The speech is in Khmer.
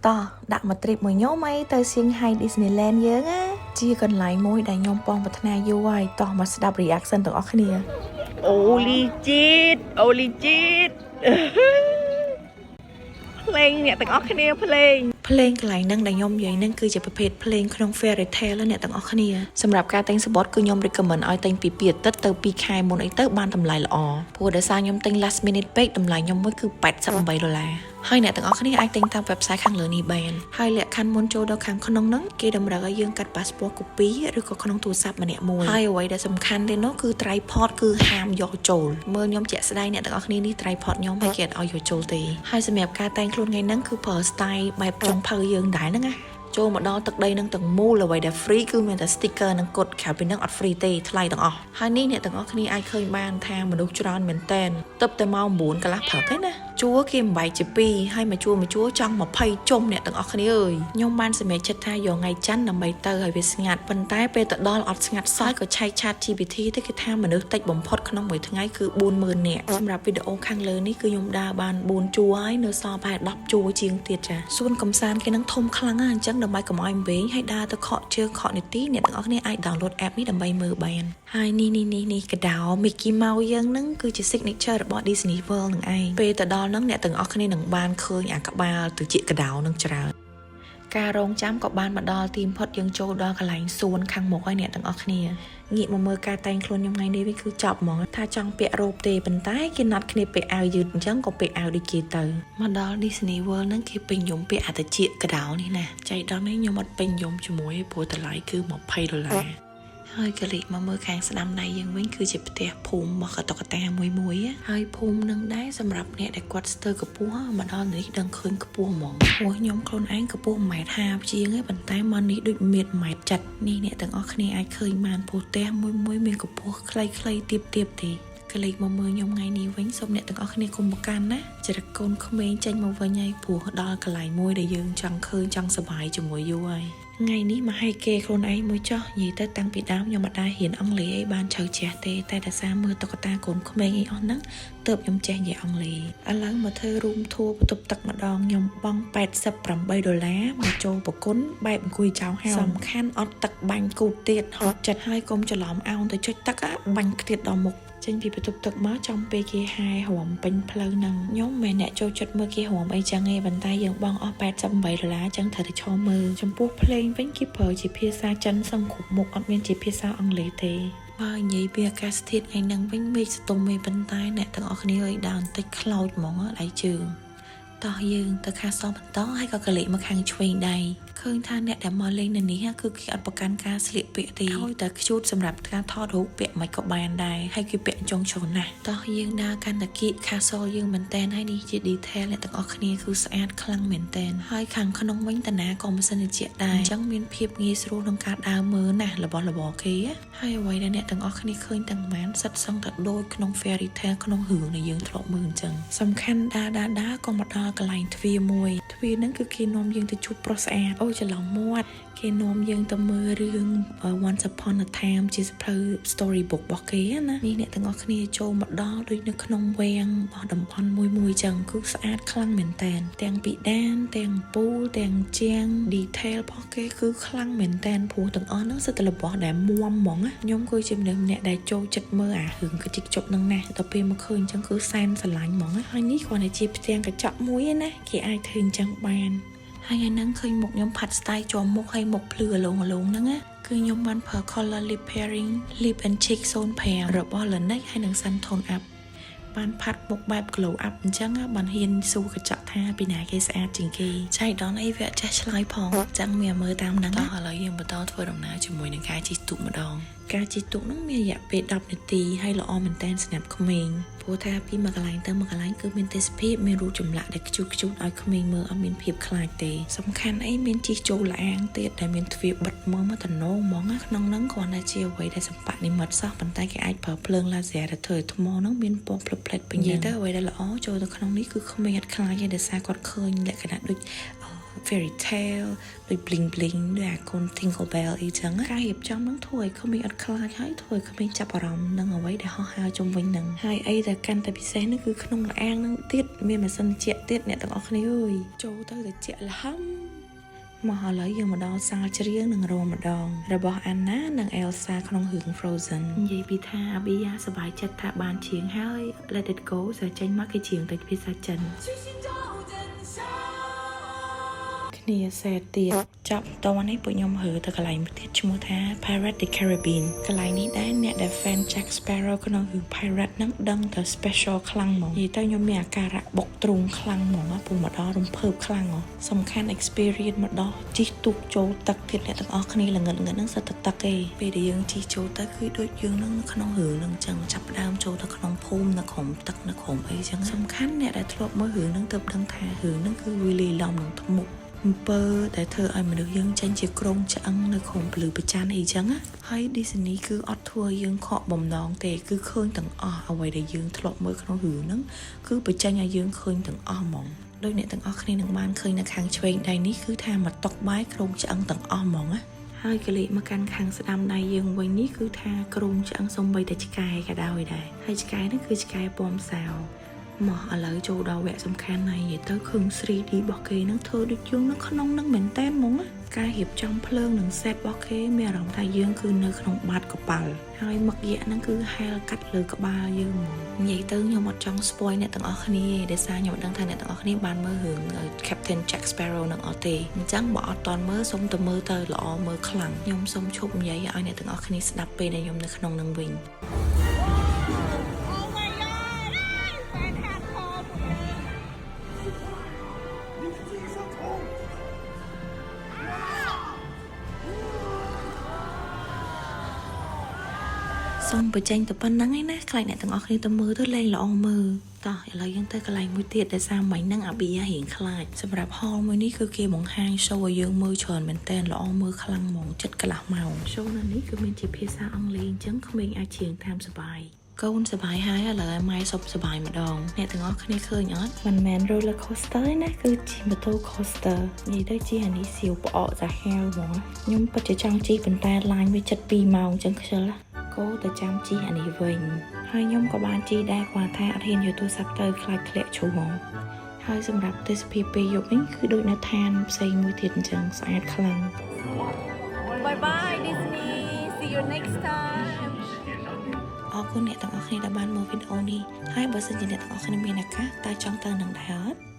តោះដាក់មកទ្រីបមួយខ្ញុំអីទៅសៀងហៃ Disneyland យើងណាជាកន្លែងមួយដែលខ្ញុំបងប្រាថ្នាយូរហើយតោះមកស្ដាប់ reaction ទាំងអស់គ្នាអូលីជីតភ្លេងអ្នកទាំងអស់គ្នាភ្លេងកន្លែងហ្នឹងដែលខ្ញុំនិយាយហ្នឹងគឺជាប្រភេទភ្លេងក្នុង fairy tale អ្នកទាំងអស់គ្នាសម្រាប់ការទិញសំបុត្រគឺខ្ញុំ recommend ឲ្យទិញពី2អាទិត្យទៅ2ខែមុនអីទៅបានតម្លៃល្អព្រោះដោយសារខ្ញុំទិញ last minute ពេកតម្លៃខ្ញុំមួយគឺ$88ហើយអ្នកទាំងអស់គ្នាអាចទិញតាម website ខាងលើនេះបានហើយលក្ខខណ្ឌមុនចូលដល់ខាងក្នុងហ្នឹងគេតម្រូវឲ្យយើងកាត់ passport copy ឬក៏ក្នុងទូរស័ព្ទម្នាក់មួយហើយអ្វីដែលសំខាន់ទេនោះគឺ tripod គឺហាមយកចូលមើលខ្ញុំជាក់ស្ដែងអ្នកទាំងអស់គ្នានេះ tripod ខ្ញុំហើយគេអត់ឲ្យយកចូលទេហើយសម្រាប់ការតែងខ្លួនថ្ងៃហ្នឹងគឺប្រើ style បែបចុងភៅយើងដែរហ្នឹងណាចូលមកដល់ទឹកដីនឹងទាំងមូលអ្វីដែល free គឺមានតែ sticker និងកុដក្រៅពីនឹងអត់ free ទេថ្លៃទាំងអស់ហើយនេះអ្នកទាំងអស់គ្នាអាចឃើញបានថាមនុស្សច្រើនមែនតែនទើបតែម៉ោង9កន្លះព្រឹកទេណាជួគេមិនបែកជា2ហើយមកជួចង់20ជុំអ្នកទាំងអស់គ្នាអើយខ្ញុំបានសម្រេចចិត្តថាយកថ្ងៃច័ន្ទដើម្បីទៅឲ្យវាស្ងាត់ប៉ុន្តែពេលទៅដល់អត់ស្ងាត់សោះក៏ឆែកឆាត GPT ទៅគេថាមនុស្សតិចបំផុតក្នុងមួយថ្ងៃគឺ40000នាក់សម្រាប់វីដេអូខាងលើនេះគឺខ្ញុំដើរបាន4ជួរហើយនៅសល់ប្រហែល10ជួរជាងទៀតចាសួនកំសាន្តគេនឹងធំខ្លាំងណាស់អញ្ចឹងដើម្បីកុំឲ្យវែងហើយដើរទៅខកជើងខកនីតិអ្នកទាំងអស់គ្នាអាច download app នេះដើម្បីមើលបានហើយនេះកដោ Mickey Mouse យើងហ្នឹងគឺជា signature របស់ Disney World នឹងឯងពេលទៅដល់ហ្នឹងអ្នកទាំងអស់គ្នានឹងបានឃើញអាក្បាលទៅជាកដោនឹងច្រើនការរងចាំក៏បានមកដល់ទីមផុតយើងចូលដល់កន្លែងសួនខាងមុខហើយអ្នកទាំងអស់គ្នាងាកមកមើលការតែងខ្លួនខ្ញុំថ្ងៃនេះវិញគឺចប់ហ្មងថាចង់ពាក់រ៉ូបទេប៉ុន្តែគេណាត់គ្នាពាក់អាវយឺតអញ្ចឹងក៏ពាក់អាវដូចគេទៅមកដល់ Disney World ហ្នឹងគេពេញនិយមពាក់អាតាជាកដោនេះណាចៃដន្យនេះខ្ញុំអត់ពេញនិយមជាមួយព្រោះតម្លៃគឺ$20ហើយកលិមកមើលខាងស្ដាំដៃយើងវិញគឺជាផ្ទះភូមិរបស់កតុកតាមួយហើយភូមិនឹងដែរសម្រាប់អ្នកដែលគាត់ស្ទើរកម្ពស់មកដល់នេះដឹងឃើញខ្ពស់ហ្មងព្រោះខ្ញុំខ្លួនឯងកម្ពស់1.50 ជាងឯងប៉ុន្តែមកនេះដូច1.70នេះអ្នកទាំងអស់គ្នាអាចឃើញបានព្រោះផ្ទះមួយមានកម្ពស់ខ្លីៗទៀបទេកលិមកមើលខ្ញុំថ្ងៃនេះវិញសូមអ្នកទាំងអស់គ្នាកុំប្រកាន់ណាចរិតកូនក្មេងចេញមកវិញហើយព្រោះដល់កន្លែងមួយដែលយើងចង់ឃើញចង់សប្បាយជាមួយយូរហើយថ្ងៃនេះមកឲ្យគេខ្លួនឯងមួយចោះនិយាយទៅតាំងពីដើមខ្ញុំអត់ដែររៀនអង់គ្លេសអីបានជ្រៅជ្រះទេតែដោយសារមើលតុក្កតាកូនក្មេងអីអស់ហ្នឹងទើបខ្ញុំចេះនិយាយអង់គ្លេសឥឡូវមកធ្វើរូមធួបន្ទប់ទឹកម្ដងខ្ញុំបង់$88មកចូលប្រគុណបែបអង្គុយចោលហៅសំខាន់អត់ទឹកបាញ់គូតទៀតហត់ចិត្តហើយកុំច្រឡំអោនទៅចុចទឹកបាញ់ខ្ទៀតដល់មុខចេញពីបន្ទប់ទឹកមកចំពេលគេហាយរំពេញផ្លូវហ្នឹងខ្ញុំមិនអ្នកចូលចិត្តមើលគេរំអីចឹងទេប៉ុន្តែយើងបងអស់$88ចឹងត្រូវតែឈរមើលចំពោះភ្លេងវិញគេប្រើជាភាសាចិនសឹងគ្រប់មុខអត់មានជាភាសាអង់គ្លេសទេបើនិយាយពីអាកាសធាតុថ្ងៃហ្នឹងវិញមេឃស្ទុំទេប៉ុន្តែអ្នកទាំងអស់គ្នាអើយដើរបន្តិចខ្លោចហ្មងដៃជើងតោះយើងទៅខាងសងបន្តហើយក៏កលេចមកខាងឆ្វេងដៃឃើញថាអ្នកដែលមកលេងនៅនេះគឺគេអត់ប្រកាន់ការស្លៀកពាក់ទេហើយតែខ្ជូតសម្រាប់ការថតរូបពាក់មិនក៏បានដែរហើយគេពាក់ចុងជ្រុលណាស់តោះយើងដើរកាន់តែគៀកខាសយើងមែនតែនហើយនេះជា detail អ្នកទាំងអស់គ្នាគឺស្អាតខ្លាំងមែនតែនហើយខាងក្នុងវិញតាណាក៏មិនសិនជាជាក់ដែរអញ្ចឹងមានភាពងាយស្រួលក្នុងការដើរមើលណាស់របស់គេហើយអ្វីដែលអ្នកទាំងអស់គ្នាឃើញទាំងម៉ានសិតសឹងតែដូចក្នុង fairy tale ក្នុងរឿងដែលយើងធ្លាប់មើលអញ្ចឹងសំខាន់ដើរក៏មកដល់កន្លែងទ្វារមួយទ្វារហ្នឹងគឺគេនាំយើងទៅជួបប្រុសស្អាតអូច្រឡំមាត់គេនាំយើងទៅមើលរឿង Once Upon a Time ជាសភៅ storybook របស់គេណានេះអ្នកទាំងអស់គ្នាចូលមកដល់ដូចនៅក្នុងវាំងរបស់តំបន់មួយចឹងគឺស្អាតខ្លាំងមែនតែនទាំងពីដានទាំងពូលទាំងជាង detail របស់គេគឺខ្លាំងមែនតែនព្រោះទាំងអស់ហ្នឹងសិតតែរបស់ដែលមាំហ្មងណាខ្ញុំគឺជាមនុស្សម្នាក់ដែលចូលចិត្តមើលអារឿងកជីកជប់ហ្នឹងណាដល់ពេលមកឃើញចឹងគឺសែនស្រឡាញ់ហ្មងណាហើយនេះគ្រាន់តែជាផ្ទាំងកញ្ចក់មួយឯណាគេអាចធ្វើអញ្ចឹងបានហើយហ្នឹងឃើញមុខខ្ញុំផាត់ style ជាប់មុខហើយមុខភ្លឺអលងហ្នឹងណាគឺខ្ញុំបានប្រើ color lip pairing lip and cheek 05របស់ Laneige ហើយនឹង Sun Tone Up បានផាត់មុខបែប glow up អញ្ចឹងបានហ៊ានសួរកញ្ចក់ថាពីណាគេស្អាតជាងគេចៃដន្យអីវាចេះឆ្លើយផងចឹងមានមើលតាមហ្នឹងឥឡូវយើងបន្តធ្វើដំណើរជាមួយនឹងការជិះទូកម្ដងការជិះទូកហ្នឹងមានរយៈពេល10នាទីហើយល្អមែនតើសម្រាប់ក្មេងព្រោះថាពីមួយកន្លែងទៅមួយកន្លែងគឺមានទេសភាពមានរូបចម្លាក់ដែលខ្ជូតឲ្យក្មេងមើលអត់មានភាពខ្លាចទេសំខាន់អីមានជិះចូលឡាអាងទៀតដែលមានទ្វារបិទមើលមកតំណងហ្មងក្នុងហ្នឹងគ្រាន់តែជាអ្វីដែលសម្បត្តិនិមិត្តសោះប៉ុន្តែគេអាចប្រើភ្លើងឡាស៊ែទៅធ្វើឲ្យថ្មហ្នឹងមានពណ៌ភ្លឹបភ្លែតពេញទៅអ្វីដែលល្អចូលទៅក្នុងនេះគឺក្មេងអត់ខ្លាចទេដោយសារគាត់ឃើញលក្ខណៈដូច fairy tale ដោយ bling bling ដោយអាកូន Tingle Bell អីចឹងការរៀបចំនឹងធ្វើឲ្យក្មេងអត់ខ្លាចហើយធ្វើឲ្យក្មេងចាប់អារម្មណ៍នឹងអ្វីដែលហោះហើរជុំវិញនឹងហើយអីដែលកាន់តែពិសេសនោះគឺក្នុងរអាងនឹងទៀតមានម៉ាស៊ីនជែកទៀតអ្នកទាំងអស់គ្នាអើយចូលទៅតែជែកលហំមកឥឡូវយើងមកដល់សាលច្រៀងនឹងរោមម្ដងរបស់ Anna និង Elsa ក្នុងរឿង Frozen និយាយពីថាអាប៊ីយ៉ាសប្បាយចិត្តថាបានច្រៀងហើយ Let it go ស្រាប់ចេញមកគេច្រៀងតែភាសាចិនគ្នាសេទៀតចប់តនេះពួកខ្ញុំហើទៅកន្លែងមួយទៀតឈ្មោះថា Pirate the Caribbean កន្លែងនេះដែរអ្នកដែល fan Jack Sparrow ក្នុងរឿង Pirate ហ្នឹងដឹងតែ special ខ្លាំងហ្មងនិយាយទៅខ្ញុំមានអាការៈបុកទ្រូងខ្លាំងហ្មងពុំមកដល់រំភើបខ្លាំងសំខាន់ experience មកដល់ជិះទូកចូលទឹកទៀតអ្នកទាំងអស់គ្នាល្ងិតហ្នឹងសិតតែទឹកទេពេលដែលយើងជិះចូលទៅគឺដូចយើងនឹងនៅក្នុងរឿងហ្នឹងចឹងចាប់ផ្ដើមចូលទៅក្នុងភូមិនៅក្រុមទឹកនៅក្រុមអីចឹងសំខាន់អ្នកដែលធ្លាប់មើលរឿងហ្នឹងទើបដឹងថារឿងហ្នឹងគឺវាលាយឡំនឹងថ្មុកអំពើដែលធ្វើឲ្យមនុស្សយើងចេញជាក្រុងឆ្អឹងនៅក្រុមពលឺប្រច័នអីចឹងហើយ Disney គឺអត់ធ្វើយើងខកបំណងទេគឺឃើញទាំងអស់អ្វីដែលយើងធ្លាប់មើលក្នុងរឿងហ្នឹងគឺបញ្ចេញឲ្យយើងឃើញទាំងអស់ហ្មងដោយអ្នកទាំងអស់គ្នានឹងបានឃើញនៅខាងឆ្វេងដៃនេះគឺថាមកតុកបាយក្រុងឆ្អឹងទាំងអស់ហ្មងណាហើយកលេចមកកាន់ខាងស្ដាំដៃយើងវិញនេះគឺថាក្រុងឆ្អឹងសំបីតែឆ្កែក៏ដោយដែរហើយឆ្កែនេះគឺឆ្កែពណ៌ម្សៅមកឥឡូវចូលដល់វគ្គសំខាន់ហើយនិយាយទៅឃើញ 3D របស់គេនឹងធ្វើដូចយើងនៅក្នុងនឹងមែនតើហ្មងការរៀបចំភ្លើងនិង set របស់គេមានអារម្មណ៍ថាយើងគឺនៅក្នុងបាតកប៉ាល់ហើយមឹកយក្សហ្នឹងគឺហែលកាត់លើក្បាលយើងហ្មងនិយាយទៅខ្ញុំអត់ចង់ spoil អ្នកទាំងអស់គ្នាទេដោយសារខ្ញុំដឹងថាអ្នកទាំងអស់គ្នាបានមើលរឿង Captain Jack Sparrow នឹងអត់ទេអញ្ចឹងបើអត់ទាន់មើលសូមទៅមើលទៅល្អមើលខ្លាំងខ្ញុំសូមឈប់និយាយឲ្យអ្នកទាំងអស់គ្នាស្ដាប់ពេលដែលខ្ញុំនៅក្នុងនឹងវិញសូមបញ្ចេញទៅប៉ុណ្ណឹងឯណាខ្លាចអ្នកទាំងអស់គ្នាទៅមើលទៅលេងល្អមើលតោះឥឡូវយើងទៅកន្លែងមួយទៀតដែលសារមិញហ្នឹងអាប៊ីយ៉ារៀងខ្លាចសម្រាប់ hall មួយនេះគឺគេបង្ហាញ show ឲ្យយើងមើលច្រើនមែនតើល្អមើលខ្លាំងហ្មងចិត្តកន្លះម៉ោង show នៅនេះគឺមានជាភាសាអង់គ្លេសអញ្ចឹងក្មេងអាចច្រៀងតាមសប្បាយកូនសប្បាយហើយឥឡូវឲ្យម៉ែសុបសប្បាយម្ដងអ្នកទាំងអស់គ្នាឃើញអត់មិនមែន roller coaster ទេណាគឺជា motor coaster និយាយទៅជាអានេះសៀវផ្អកសាហាវហ្មងខ្ញុំពិតជាចង់ជិះប៉ុន្តែឡាញវាចិត្ត2ម៉ោងអញ្ចឹងខ្ជិលគោទៅចាំជិះអានេះវិញហើយខ្ញុំក៏បានជិះដែរគាត់ថាអត់ហ៊ានយកទូរស័ព្ទទៅខ្លាចធ្លាក់ជ្រុះហ្មងហើយសម្រាប់ទេសភាពពេលយប់នេះគឺដូចនៅឋានផ្សេងមួយទៀតអញ្ចឹងស្អាតខ្លាំង Bye bye Disney see you next time អរគុណអ្នកទាំងអស់គ្នាដែលបានមើលវីដេអូនេះហើយបើសិនជាអ្នកទាំងអស់គ្នាមានឱកាសតើចង់ទៅនឹងដែរអត់